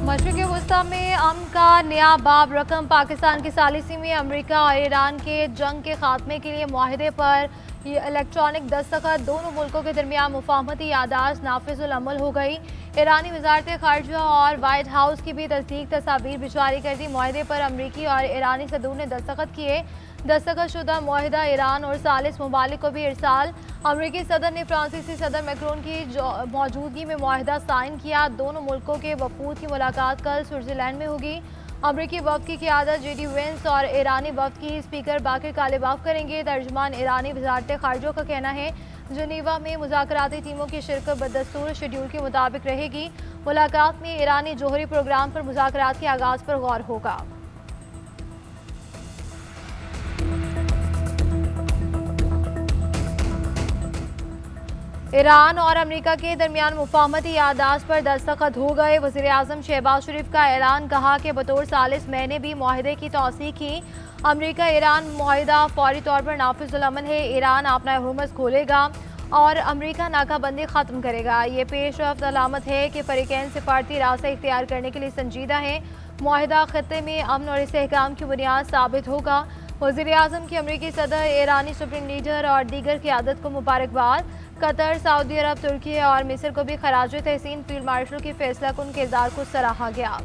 मशरिक़ वस्ता में अमन का नया बाब रकम। पाकिस्तान की सालिसी में अमरीका और ईरान के जंग के खात्मे के लिए मुआहदे पर इलेक्ट्रॉनिक दस्तखत। दोनों मुल्कों के दरमियान मुफाहमती यादाश्त नाफिजुल अमल हो गई। ईरानी वजारत खारजा और वाइट हाउस की भी तस्दीक तस्वीर भी जारी कर दी। मुआहदे पर अमरीकी और ईरानी सदूर ने दस्तखत किए। दस्तखत शुदा मुआहदा ईरान और सालिस ममालिक को भी इरसाल। अमरीकी सदर ने फ्रांसीसी सदर मैक्रोन की मौजूदगी में मुआहदा साइन किया। दोनों मुल्कों के वफूद की मुलाकात कल स्विट्जरलैंड में होगी। अमरीकी वफ्द की क़ियादत JD वेंस और ईरानी वफ्द की स्पीकर बाकिर कालिबाफ करेंगे। तर्जमान ईरानी वजारत खारजा का कहना है जनीवा में मुज़ाकराती टीमों की शिरकत बदस्तूर शेड्यूल के मुताबिक रहेगी। मुलाकात में ईरानी जोहरी प्रोग्राम पर मुज़ाकरात के आगाज़ पर गौर होगा। ईरान और अमेरिका के दरमियान मुफाहमती यादाश्त पर दस्तखत हो गए। वज़ीर आज़म शहबाज शरीफ का ऐलान, कहा कि बतौर सालिस मैंने भी मुआहदे की तौसीक की। अमेरिका ईरान मुआहदा फौरी तौर पर नाफिजुल अमल है। ईरान अपना हुर्मुज़ खोलेगा और अमेरिका नाकाबंदी ख़त्म करेगा। ये पेशरफ्त अलामत है कि फ़रीक़ैन सिफारती रास्ता इख्तियार करने के लिए संजीदा है। मुआहदा ख़त्ते में अमन और इस्तेहकाम की बुनियाद साबित होगा। वज़ीर आज़म की अमरीकी सदर, ईरानी सुप्रीम लीडर और दीगर क़यादत को मुबारकबाद। कतर, सऊदी अरब, तुर्की और मिस्र को भी खराज तहसीन। फील्ड मार्शल के फैसला कुन किरदार को सराहा गया।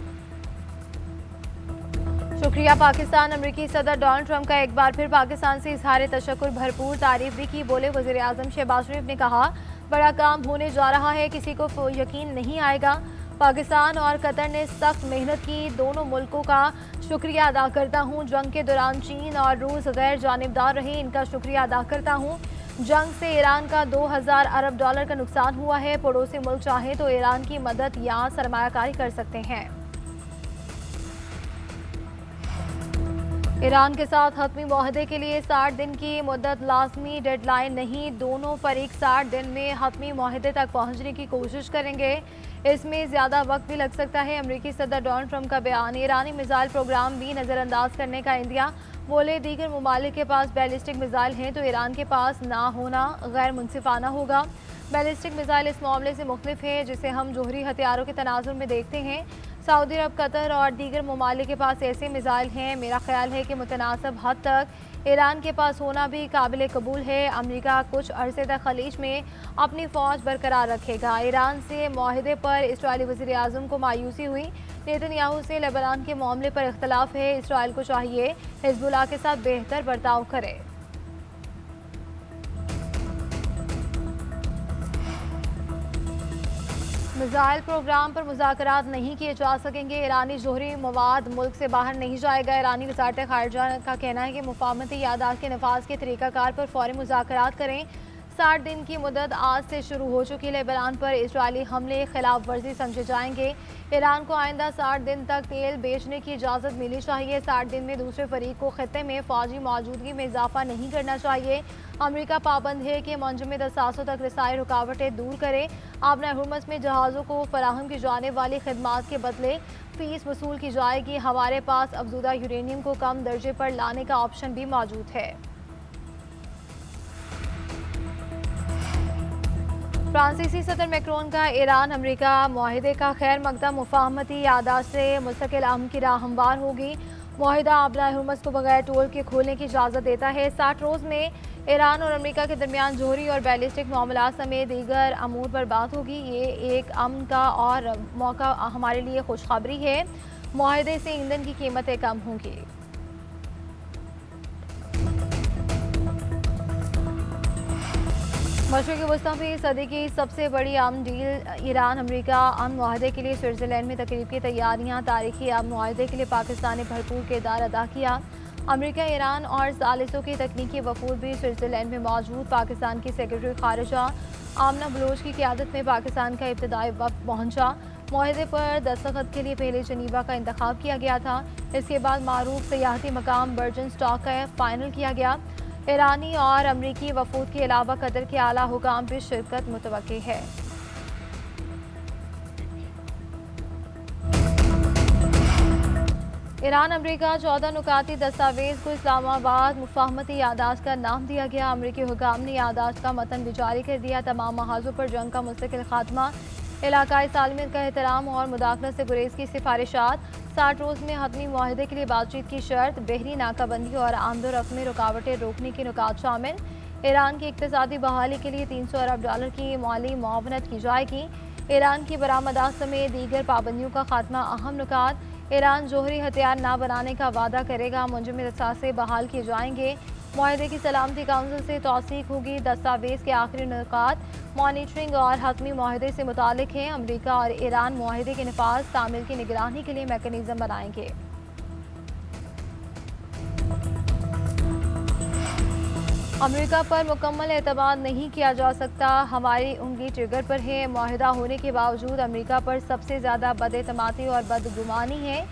शुक्रिया पाकिस्तान। अमरीकी सदर डोनाल्ड ट्रंप का एक बार फिर पाकिस्तान से इजहार तशक्कुर, भरपूर तारीफ भी की। बोले वज़ीर आज़म शहबाज शरीफ ने कहा, बड़ा काम होने जा रहा है, किसी को यकीन नहीं आएगा। पाकिस्तान और कतर ने सख्त मेहनत की। दोनों मुल्कों का शुक्रिया अदा करता हूँ। जंग के दौरान चीन और रूस गैर जानिबदार रहे, इनका शुक्रिया अदा करता हूँ। जंग से ईरान का 2000 अरब डॉलर का नुकसान हुआ है। पड़ोसी मुल्क चाहे तो ईरान की मदद या सरमायाकारी कर सकते हैं। ईरान के साथ हतमी मुआहदे के लिए 60 दिन की मुद्दत लाजमी डेडलाइन नहीं। दोनों फरीक 60 दिन में हतमी मुआहदे तक पहुंचने की कोशिश करेंगे। इसमें ज़्यादा वक्त भी लग सकता है। अमरीकी सदर डोनाल्ड ट्रंप का बयान, ईरानी मिसाइल प्रोग्राम भी नज़रअंदाज करने का इंदिया। बोले दीगर ममालिक के पास बैलिस्टिक मिसाइल हैं तो ईरान के पास ना होना गैर मुनसिफाना होगा। बैलिस्टिक मिसाइल इस मामले से मुख्तलिफ है जिसे हम जोहरी हथियारों के तनाजुर में देखते हैं। सऊदी अरब, कतर और दीगर ममालिक के पास ऐसे मिसाइल हैं। मेरा ख्याल है कि मुतनासिब हद तक ईरान के पास होना भी काबिल कबूल है। अमरीका कुछ अरसे तक खलीज में अपनी फ़ौज बरकरार रखेगा। ईरान से मुआहदे पर इस्राईली वज़ीर आज़म को मायूसी हुई। नेतन्याहू से लेबनान के मामले पर इख्तलाफ है। इसराइल को चाहिए हिज़्बुल्लाह के साथ बेहतर बर्ताव करे। मिसाइल प्रोग्राम पर मुज़ाकरात नहीं किए जा सकेंगे। ईरानी जोहरी मवाद मुल्क से बाहर नहीं जाएगा। ईरानी वज़ारत खारजा का कहना है कि मुफाहमती यादाश्त के नफाज के तरीक़ाकार पर फौरी मुज़ाकरात करें। 60 दिन की मुद्दत आज से शुरू हो चुकी। लेबनान पर इजरायली हमले खिलाफ वर्जी समझे जाएंगे। ईरान को आइंदा 60 दिन तक तेल बेचने की इजाज़त मिलनी चाहिए। 60 दिन में दूसरे फरीक को खत्ते में फौजी मौजूदगी में इजाफा नहीं करना चाहिए। अमरीका पाबंद है कि मुंजमद असासों तक रसाई रुकावटें दूर करे। आबना हुर्मुज़ में जहाज़ों को फराहम की जाने वाली खदमात के बदले फीस वसूल की जाएगी। हमारे पास अफजुदा यूरेनियम को कम दर्जे पर लाने का ऑप्शन भी मौजूद है। फ्रांसीसी सदर मैक्रोन का ईरान अमरीका मुआहदे का खैर मकदम, मुफाहमती यादाश्त से मुस्तकिल अमन की राह हमवार होगी। मुआहदा आबना हुर्मुज़ को बगैर टोल के खोलने की इजाज़त देता है। 60 रोज़ में ईरान और अमेरिका के दरमियान जोहरी और बैलिस्टिक मामलात समेत दीगर अमूर पर बात होगी। ये एक अमन का और मौका हमारे लिए खुशखबरी है। मुआहदे से ईंधन की कीमतें कम होंगी। मशरिक़ वस्ता में सदी की सबसे बड़ी अमन डील ईरान अमेरिका अमन मुआहदे के लिए स्विट्ज़रलैंड में तकरीब की तैयारियां। तारीखी अमन मुआहदे के लिए पाकिस्तान ने भरपूर किरदार अदा किया। अमेरिका, ईरान और सालिसों की तकनीकी वफूद भी स्विट्ज़रलैंड में मौजूद। पाकिस्तान की सेक्रेटरी खारजा आमना बलोच की क़यादत में पाकिस्तान का इब्तदाई वक्त पहुंचा। मुआहदे पर दस्तखत के लिए पहले जनीवा का इंतखाब किया गया था। इसके बाद मारूफ सियाहती मकाम बर्जन स्टॉक का फाइनल किया गया। ईरानी और अमरीकी वफूद के अलावा कतर के आला हुकाम भी शिरकत मुतवक्की है। ईरान अमरीका 14 नुकाती दस्तावेज को इस्लामाबाद मुफाहमती यादाश्त का नाम दिया गया। अमरीकी हुकाम ने यादाश्त का मतन भी जारी कर दिया। तमाम महाजों पर जंग का मुस्तकिल खात्मा। इलाकाई सालमियत का एहतराम और मुदाखलत से गुरेज की सिफारिशात। 60 रोज़ में हतमी मुआहदे के लिए बातचीत की शर्त। बहरी नाकाबंदी और आमदोरफ्त में रुकावटें रोकने के नुकात शामिल। ईरान की इक्तिसादी बहाली के लिए $300 अरब की माली मुआवनत की जाएगी। ईरान की बरामदात समेत दीगर पाबंदियों का खात्मा। अहम नुकात। ईरान जोहरी हथियार ना बनाने का वादा करेगा। मुंजमद असासे बहाल किए जाएंगे। मुआहदे की सलामती काउंसिल से तौसीक होगी। दस्तावेज़ के आखिरी नुकात मॉनिटरिंग और हतमी मुआहदे से मुतालिक हैं। अमरीका और ईरान मुआहदे के नफाज तामील की निगरानी के लिए मैकेनिज्म बनाएंगे। अमेरिका पर मुकम्मल एतमाद नहीं किया जा सकता। हमारी उंगली ट्रिगर पर है। मुआहिदा होने के बावजूद अमेरिका पर सबसे ज़्यादा बदएतमादी और बदगुमानी है।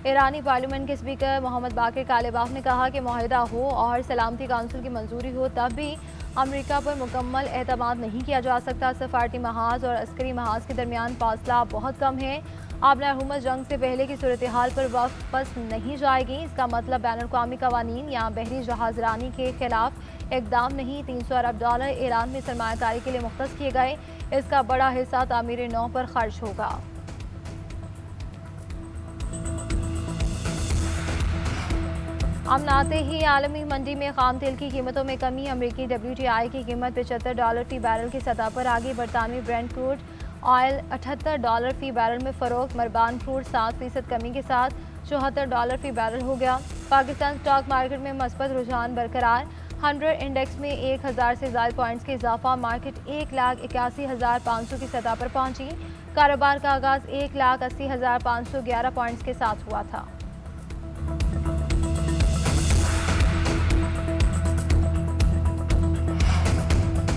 ईरानी पार्लियामेंट के स्पीकर मोहम्मद बाकिर कालिबाफ ने कहा कि मुआहिदा हो और सलामती काउंसिल की मंजूरी हो तब भी अमेरिका पर मुकम्मल एतमाद नहीं किया जा सकता। सफारती महाज और अस्करी महाज के दरमियान फासला बहुत कम है। आबना हुकूमत जंग से पहले की सूरत हाल पर वापस नहीं जाएगी। इसका मतलब बैनुल अक़वामी कवानीन या बहरी जहाजरानी के खिलाफ इकदाम नहीं। $300 अरब ईरान में सरमायाकारी के लिए मुख्तस किए गए। इसका बड़ा हिस्सा तामीर नौ पर खर्च होगा। अमन आते ही आलमी मंडी में खाम तेल की कीमतों में कमी। अमरीकी WTI की कीमत $75 फी बैरल की सतह पर आ गई। बरतानवी ब्रेंट क्रूड ऑयल $78 फी बैरल में फ़रोख्त। मरबान क्रूड 7% कमी के साथ $74 फी बैरल हो गया। पाकिस्तान स्टॉक मार्केट में मस्बत रुझान बरकरार। 100 इंडेक्स में 1000 से ज़ायद पॉइंट्स के इजाफा। मार्केट 1,81,500 की सतह पर पहुंची। कारोबार का आगाज 1,80,511 पॉइंट्स के साथ हुआ था।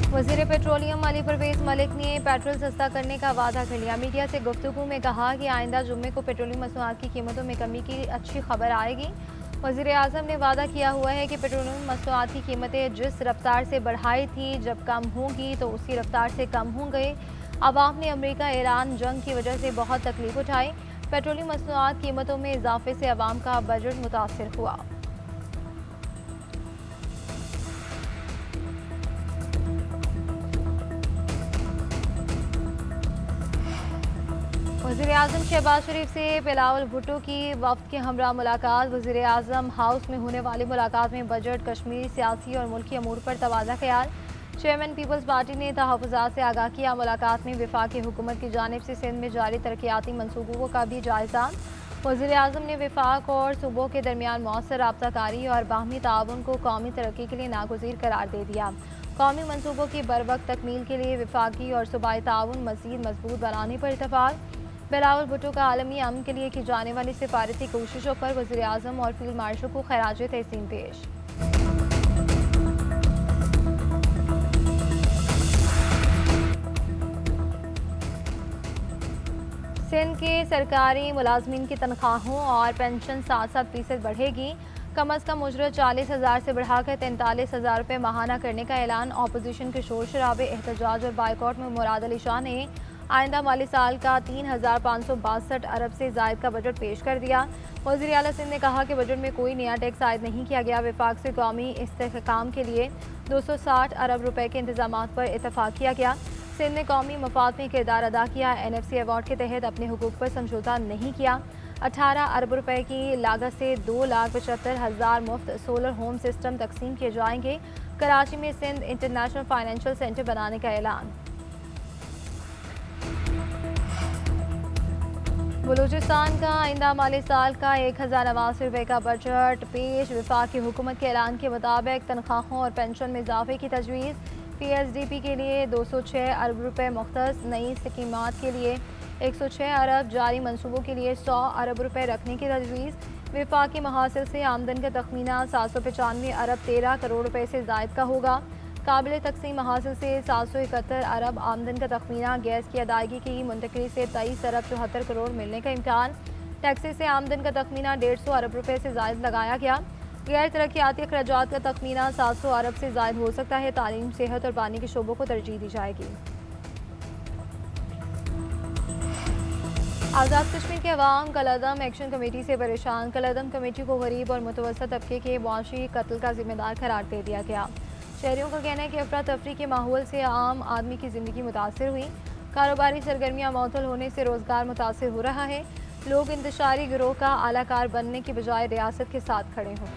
वज़ीर पेट्रोलियम अली परवेज़ मलिक ने पेट्रोल सस्ता करने का वादा कर लिया। मीडिया से गुफ्तगू में कहा कि आइंदा जुम्मे को पेट्रोलियम मसनूआत की कीमतों में कमी की अच्छी खबर आएगी। वज़ीर आज़म ने वादा किया हुआ है कि पेट्रोलियम मसनूआत की कीमतें जिस रफ्तार से बढ़ाई थी जब कम होंगी तो उसी रफ्तार से कम होंगे। अवाम ने अमेरिका ईरान जंग की वजह से बहुत तकलीफ उठाई। पेट्रोलियम मसनूआत कीमतों में इजाफे से अवाम का बजट मुतासर हुआ। वज़ीर आज़म शहबाज शरीफ से बिलावल भुट्टो की वफ्द के हमरा मुलाकात। वज़ीर आज़म हाउस में होने वाली मुलाकात में बजट, कश्मीरी सियासी और मुल्की अमूर पर तबादला ख्याल। चेयरमैन पीपल्स पार्टी ने तहफ़्फ़ुज़ात से आगाह किया। मुलाकात में वफाकी हुकूमत की जानिब से सिंध में जारी तरक्याती मनसूबों का भी जायज़ा। वज़ीर आज़म ने वफाक और सूबों के दरमियान मौसर राब्ताकारी और बाहमी ताउन को कौमी तरक्की के लिए नागुज़ीर करार दे दिया। कौमी मनसूबों की बरवक्त तकमील के लिए वफाकी और सूबाई ताउन मज़ीद मजबूत बनाने पर इत्तफ़ाक़। बिलावल भुट्टो का आलमी अमन के लिए की जाने वाली सिफारती कोशिशों पर वज़ीर आज़म और फील्ड मार्शल को खराज तहसीन पेश। सिंध के सरकारी मुलाजमीन की तनख्वाहों और पेंशन 7-7% बढ़ेगी। कम अज़ कम उजरत 40,000 से बढ़ाकर 43,000 रुपये माहाना करने का ऐलान। अपोजिशन के शोर शराबे, एहतजाज और बाइकआउट में मुराद अली शाह ने आइंदा माली साल का 3,562 अरब से ज़ायद का बजट पेश कर दिया। वज़ीर आला सिंध ने कहा कि बजट में कोई नया टैक्स आयद नहीं किया गया। वफाक से कौमी इस्तेहकाम के लिए 260 अरब रुपए के इंतजाम पर इतफाक़ किया गया। सिंध ने कौमी मफाद में किरदार अदा किया। NFC अवार्ड के तहत अपने हुकूक पर समझौता नहीं किया। 18 अरब रुपए की लागत से 2,75,000 मुफ्त सोलर होम सिस्टम तकसीम किए जाएंगे। कराची में सिंध इंटरनेशनल फाइनेंशियल सेंटर बनाने का ऐलान। बलूचिस्तान का आइंदा माली साल का 1,089 रुपये का बजट पेश। वफाकी हुकूमत के ऐलान के मुताबिक तनख्वाहों और पेंशन में इजाफे की तजवीज़। PSDP के लिए 206 अरब रुपये मुख्तस। नई स्कीमात के लिए 106 अरब। जारी मनसूबों के लिए 100 अरब रुपये रखने की तजवीज़। वफाकी महासिल से आमदन का तखमीना 795 अरब 13 करोड़ रुपये से ज़ायद का होगा। काबिल तकसीम महासिल से 771 अरब आमदन का तखमीना। गैस की अदायगी की मुंतकली से 23 अरब 74 करोड़ मिलने का इम्कान। टैक्सी से आमदन का तखमीना 150 अरब रुपये से ज़ायद लगाया गया। गैर तरक्याती अखराजात का तखमीना 700 अरब से ज़ायद हो सकता है। तालीम, सेहत और पानी के शोबों को तरजीह दी जाएगी। आज़ाद कश्मीर के अवाम कलअदम एक्शन कमेटी से परेशान। कलअदम कमेटी को गरीब और मुतवस्सित तबके के मुआशी कत्ल का जिम्मेदार करार दे दिया गया। शहरियों का कहना है कि अफरा तफरी के माहौल से आम आदमी की ज़िंदगी मुतासर हुई। कारोबारी सरगर्मियां मअतल होने से रोजगार मुतासिर हो रहा है। लोग इंतशारी गिरोह का आलाकार बनने की बजाय रियासत के साथ खड़े हों।